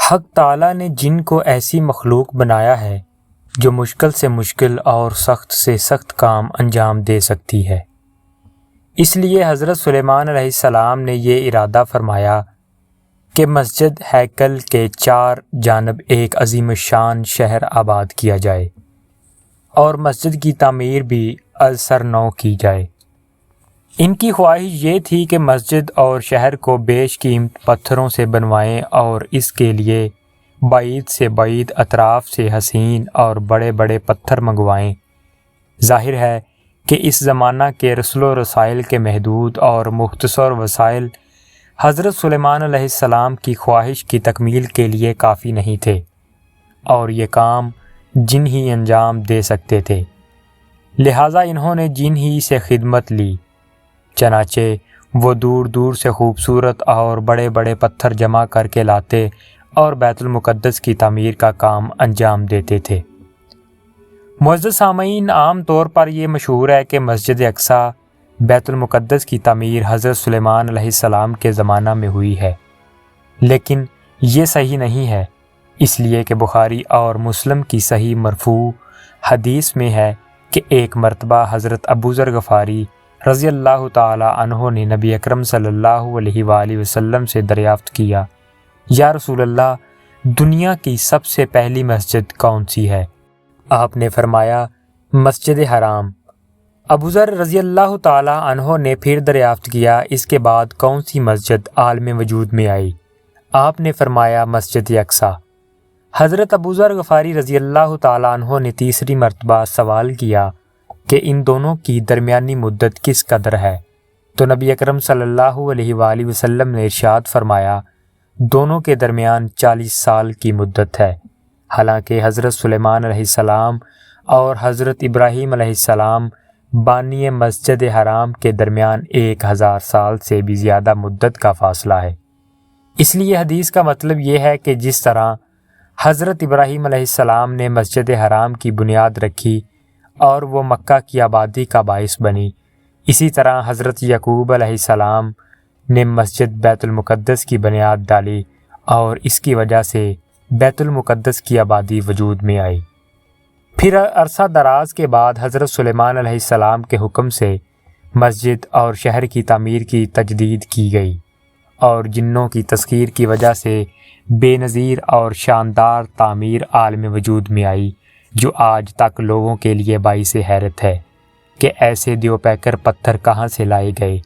حق تعالیٰ نے جن کو ایسی مخلوق بنایا ہے جو مشکل سے مشکل اور سخت سے سخت کام انجام دے سکتی ہے۔ اس لیے حضرت سلیمان علیہ السلام نے یہ ارادہ فرمایا کہ مسجد ہیکل کے 4 جانب ایک عظیم الشان شہر آباد کیا جائے اور مسجد کی تعمیر بھی ازسر نو کی جائے۔ ان کی خواہش یہ تھی کہ مسجد اور شہر کو بیش قیمت پتھروں سے بنوائیں اور اس کے لیے بعید سے بعید اطراف سے حسین اور بڑے بڑے پتھر منگوائیں۔ ظاہر ہے کہ اس زمانہ کے رسل و رسائل کے محدود اور مختصر وسائل حضرت سلیمان علیہ السلام کی خواہش کی تکمیل کے لیے کافی نہیں تھے، اور یہ کام جن ہی انجام دے سکتے تھے، لہٰذا انہوں نے جن ہی سے خدمت لی۔ چنانچہ وہ دور دور سے خوبصورت اور بڑے بڑے پتھر جمع کر کے لاتے اور بیت المقدس کی تعمیر کا کام انجام دیتے تھے۔ معزز سامعین، عام طور پر یہ مشہور ہے کہ مسجد اقصیٰ بیت المقدس کی تعمیر حضرت سلیمان علیہ السلام کے زمانہ میں ہوئی ہے، لیکن یہ صحیح نہیں ہے، اس لیے کہ بخاری اور مسلم کی صحیح مرفوع حدیث میں ہے کہ ایک مرتبہ حضرت ابو ذر غفاری رضی اللہ تعالی عنہ نے نبی اکرم صلی اللہ علیہ وآلہ وسلم سے دریافت کیا، یا رسول اللہ، دنیا کی سب سے پہلی مسجد کون سی ہے؟ آپ نے فرمایا، مسجد حرام۔ ابو ذر رضی اللہ تعالی عنہ نے پھر دریافت کیا، اس کے بعد کون سی مسجد عالم وجود میں آئی؟ آپ نے فرمایا، مسجد اقصیٰ۔ حضرت ابو ذر غفاری رضی اللہ تعالی عنہ نے تیسری مرتبہ سوال کیا کہ ان دونوں کی درمیانی مدت کس قدر ہے؟ تو نبی اکرم صلی اللہ علیہ وآلہ وسلم نے ارشاد فرمایا، دونوں کے درمیان 40 سال کی مدت ہے۔ حالانکہ حضرت سلیمان علیہ السلام اور حضرت ابراہیم علیہ السلام بانی مسجد حرام کے درمیان 1000 سال سے بھی زیادہ مدت کا فاصلہ ہے۔ اس لیے حدیث کا مطلب یہ ہے کہ جس طرح حضرت ابراہیم علیہ السلام نے مسجد حرام کی بنیاد رکھی اور وہ مکہ کی آبادی کا باعث بنی، اسی طرح حضرت یعقوب علیہ السلام نے مسجد بیت المقدس کی بنیاد ڈالی اور اس کی وجہ سے بیت المقدس کی آبادی وجود میں آئی۔ پھر عرصہ دراز کے بعد حضرت سلیمان علیہ السلام کے حکم سے مسجد اور شہر کی تعمیر کی تجدید کی گئی، اور جنوں کی تسخیر کی وجہ سے بے نظیر اور شاندار تعمیر عالم وجود میں آئی، جو آج تک لوگوں کے لیے باعث حیرت ہے کہ ایسے دیو پیکر پتھر کہاں سے لائے گئے،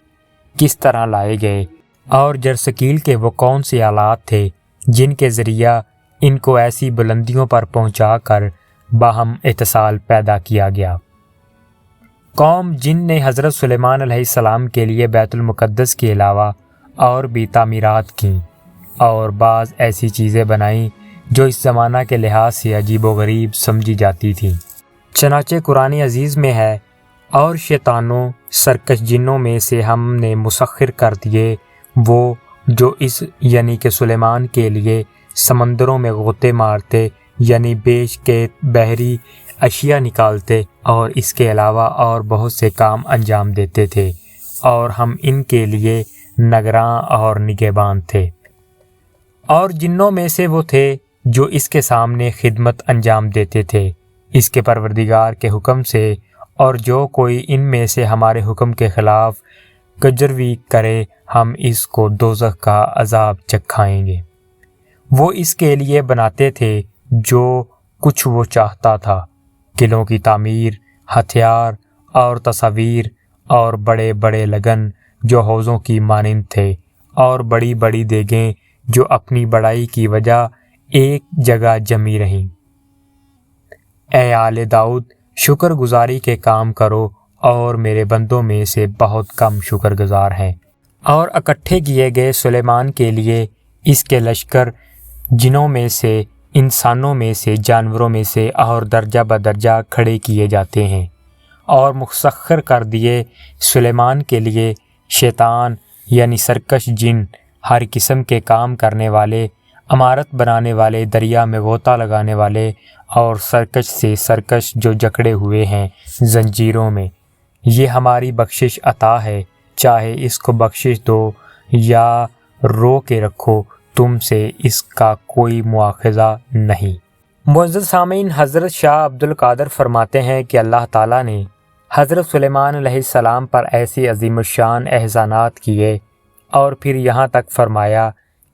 کس طرح لائے گئے، اور جرثقیل کے وہ کون سے آلات تھے جن کے ذریعہ ان کو ایسی بلندیوں پر پہنچا کر باہم اتصال پیدا کیا گیا۔ قوم جن نے حضرت سلیمان علیہ السلام کے لیے بیت المقدس کے علاوہ اور بھی تعمیرات کیں اور بعض ایسی چیزیں بنائیں جو اس زمانہ کے لحاظ سے عجیب و غریب سمجھی جاتی تھیں۔ چنانچہ قرآن عزیز میں ہے، اور شیطانوں سرکش جنوں میں سے ہم نے مسخر کر دیے وہ جو اس یعنی کہ سلیمان کے لیے سمندروں میں غوطے مارتے، یعنی بیش کے بحری اشیاء نکالتے اور اس کے علاوہ اور بہت سے کام انجام دیتے تھے، اور ہم ان کے لیے نگراں اور نگہبان تھے۔ اور جنوں میں سے وہ تھے جو اس کے سامنے خدمت انجام دیتے تھے اس کے پروردگار کے حکم سے، اور جو کوئی ان میں سے ہمارے حکم کے خلاف کجروی کرے ہم اس کو دوزخ کا عذاب چکھائیں گے۔ وہ اس کے لیے بناتے تھے جو کچھ وہ چاہتا تھا، قلعوں کی تعمیر، ہتھیار اور تصاویر، اور بڑے بڑے لگن جو حوضوں کی مانند تھے، اور بڑی بڑی دیگیں جو اپنی بڑائی کی وجہ ایک جگہ جمی رہیں۔ اے آل داؤد، شکر گزاری کے کام کرو، اور میرے بندوں میں سے بہت کم شکر گزار ہیں۔ اور اکٹھے کیے گئے سلیمان کے لیے اس کے لشکر جنوں میں سے، انسانوں میں سے، جانوروں میں سے، اور درجہ بدرجہ کھڑے کیے جاتے ہیں، اور مسخر کر دیے سلیمان کے لیے شیطان یعنی سرکش جن، ہر قسم کے کام کرنے والے، عمارت بنانے والے، دریا میں غوطہ لگانے والے، اور سرکش سے سرکش جو جکڑے ہوئے ہیں زنجیروں میں۔ یہ ہماری بخشش عطا ہے، چاہے اس کو بخشش دو یا رو کے رکھو، تم سے اس کا کوئی مواخذہ نہیں۔ معزز سامعین، حضرت شاہ عبد القادر فرماتے ہیں کہ اللہ تعالیٰ نے حضرت سلیمان علیہ السلام پر ایسی عظیم الشان احسانات کیے اور پھر یہاں تک فرمایا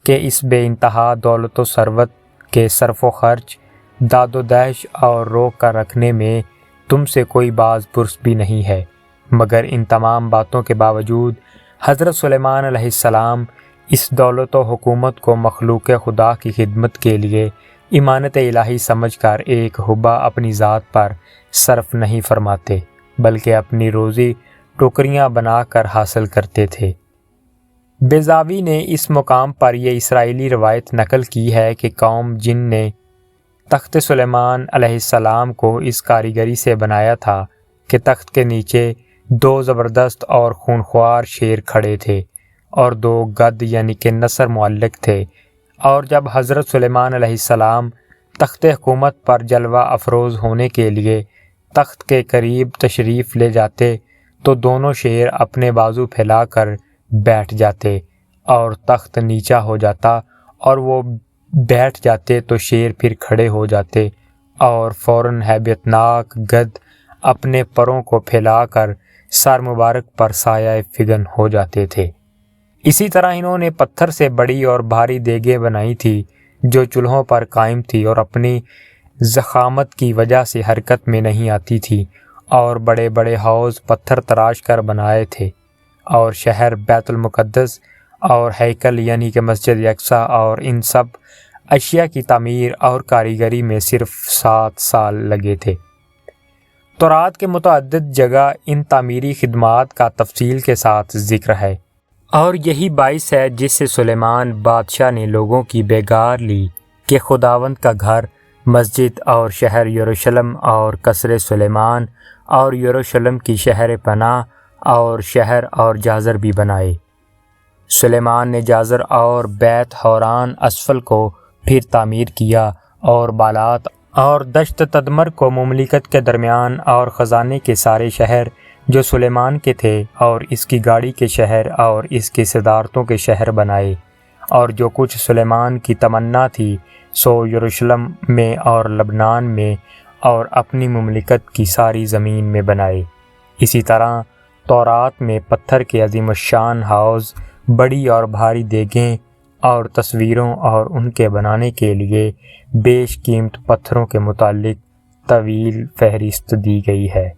کہ اس بے انتہا دولت و ثروت کے صرف و خرچ، داد و دہش اور روک کر رکھنے میں تم سے کوئی باز پرس بھی نہیں ہے، مگر ان تمام باتوں کے باوجود حضرت سلیمان علیہ السلام اس دولت و حکومت کو مخلوق خدا کی خدمت کے لیے امانت الہی سمجھ کر ایک حبہ اپنی ذات پر صرف نہیں فرماتے، بلکہ اپنی روزی ٹوکریاں بنا کر حاصل کرتے تھے۔ بیضاوی نے اس مقام پر یہ اسرائیلی روایت نقل کی ہے کہ قوم جن نے تخت سلیمان علیہ السلام کو اس کاریگری سے بنایا تھا کہ تخت کے نیچے 2 زبردست اور خونخوار شیر کھڑے تھے اور 2 گد یعنی کہ نسر معلق تھے، اور جب حضرت سلیمان علیہ السلام تخت حکومت پر جلوہ افروز ہونے کے لیے تخت کے قریب تشریف لے جاتے تو دونوں شیر اپنے بازو پھیلا کر بیٹھ جاتے اور تخت نیچا ہو جاتا، اور وہ بیٹھ جاتے تو شیر پھر کھڑے ہو جاتے اور فوراً ہیبت ناک گد اپنے پروں کو پھیلا کر سر مبارک پر سایہ فگن ہو جاتے تھے۔ اسی طرح انہوں نے پتھر سے بڑی اور بھاری دیگیں بنائی تھی جو چولہوں پر قائم تھی اور اپنی ضخامت کی وجہ سے حرکت میں نہیں آتی تھی، اور بڑے بڑے حوض پتھر تراش کر بنائے تھے، اور شہر بیت المقدس اور ہیکل یعنی کہ مسجد اقصی اور ان سب اشیاء کی تعمیر اور کاریگری میں صرف 7 سال لگے تھے۔ تورات کے متعدد جگہ ان تعمیری خدمات کا تفصیل کے ساتھ ذکر ہے، اور یہی باعث ہے جس سے سلیمان بادشاہ نے لوگوں کی بےگار لی کہ خداوند کا گھر، مسجد اور شہر یروشلم اور قصر سلیمان اور یروشلم کی شہر پناہ اور شہر اور جازر بھی بنائے۔ سلیمان نے جازر اور بیت حوران اسفل کو پھر تعمیر کیا، اور بالات اور دشت تدمر کو مملکت کے درمیان اور خزانے کے سارے شہر جو سلیمان کے تھے اور اس کی گاڑی کے شہر اور اس کی صدارتوں کے شہر بنائے، اور جو کچھ سلیمان کی تمنا تھی سو یروشلم میں اور لبنان میں اور اپنی مملکت کی ساری زمین میں بنائے۔ اسی طرح تورات میں پتھر کے عظیم الشان حوض، بڑی اور بھاری دیگیں اور تصویروں اور ان کے بنانے کے لیے بیش قیمت پتھروں کے متعلق طویل فہرست دی گئی ہے۔